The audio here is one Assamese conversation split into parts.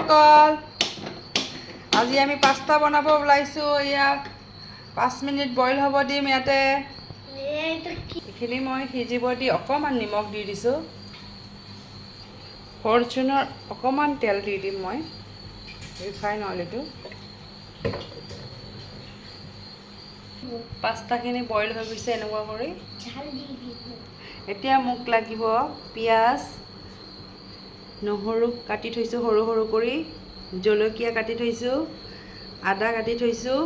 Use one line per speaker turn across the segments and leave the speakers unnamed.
বন্ধুসকল আজি আমি পাস্তা বনাব ওলাইছোঁ ইয়াক 5 মিনিট বইল হ'ব দিম ইয়াতে এইখিনি মই সিজিব দি অকণমান নিমখ দি দিছোঁ ফৰচুনৰ অকণমান তেল দি দিম মই ৰিফাইন অইল এইটো পাস্তাখিনি বইল হৈ গৈছে এনেকুৱা কৰি এতিয়া মোক লাগিব পিঁয়াজ নহৰু কাটি থৈছোঁ সৰু সৰু কৰি জলকীয়া কাটি থৈছোঁ আদা কাটি থৈছোঁ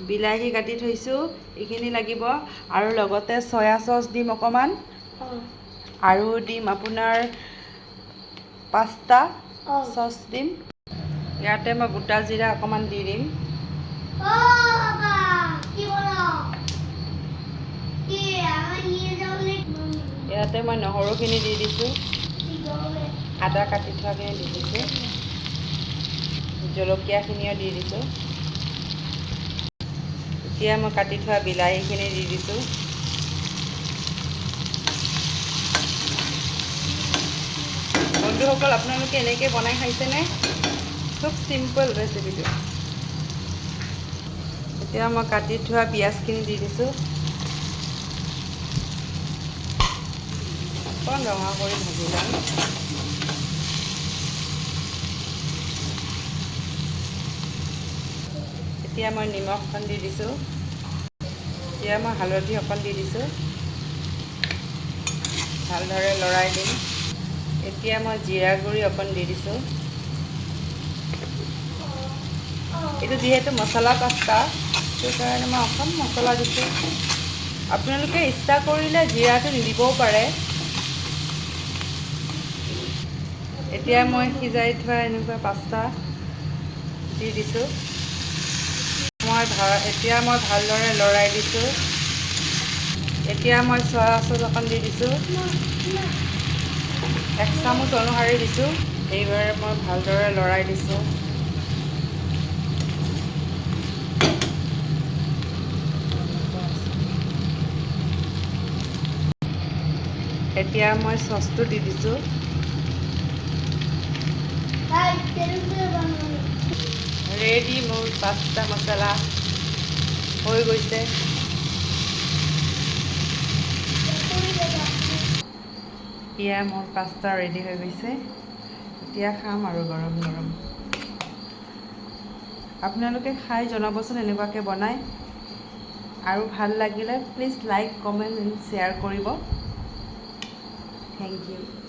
বিলাহী কাটি থৈছোঁ এইখিনি লাগিব আৰু লগতে সয়া সস দিম অকণমান আৰু দিম আপোনাৰ পাস্তা সস দিম ইয়াতে মই গোটা জিৰা অকণমান দি দিম ইয়াতে মই নহৰুখিনি দি দিছোঁ আদা কাটি থোৱাখিনি দি দিছোঁ জলকীয়াখিনিও দি দিছোঁ এতিয়া মই কাটি থোৱা বিলাহীখিনি দি দিছোঁ বন্ধুসকল আপোনালোকে এনেকৈ বনাই খাইছেনে খুব চিম্পল ৰেচিপিটো এতিয়া মই কাটি থোৱা পিঁয়াজখিনি দি দিছোঁ অকণ ৰঙা কৰি ভাজি ল'ম এতিয়া মই নিমখ অকণ দি দিছোঁ এতিয়া মই হালধি অকণ দি দিছোঁ ভালদৰে লৰাই দিম এতিয়া মই জিৰা গুড়ি অকণ দি দিছোঁ এইটো যিহেতু মছলা পাস্তা সেইকাৰণে মই অকণ মছলা দিছোঁ আপোনালোকে ইচ্ছা কৰিলে জিৰাটো নিদিবও পাৰে এতিয়া মই সিজাই থোৱা এনেকুৱা পাস্তা দি দিছোঁ এতিয়া মই ভালদৰে লৰাই দিছোঁ এতিয়া মই সয়া সস অকণ দি দিছোঁ 1 চামুচ অনুসাৰে দিছোঁ এইবাৰ মই ভালদৰে লৰাই দিছোঁ এতিয়া মই সসটো দি দিছোঁ ৰেডি মোৰ পাস্তা মছলা হৈ গৈছে এতিয়া মোৰ পাস্তা ৰেডি হৈ গৈছে এতিয়া খাম আৰু গৰম গৰম আপোনালোকে খাই জনাবচোন এনেকুৱাকৈ বনাই আৰু ভাল লাগিলে please like comment and share কৰিব থেংক ইউ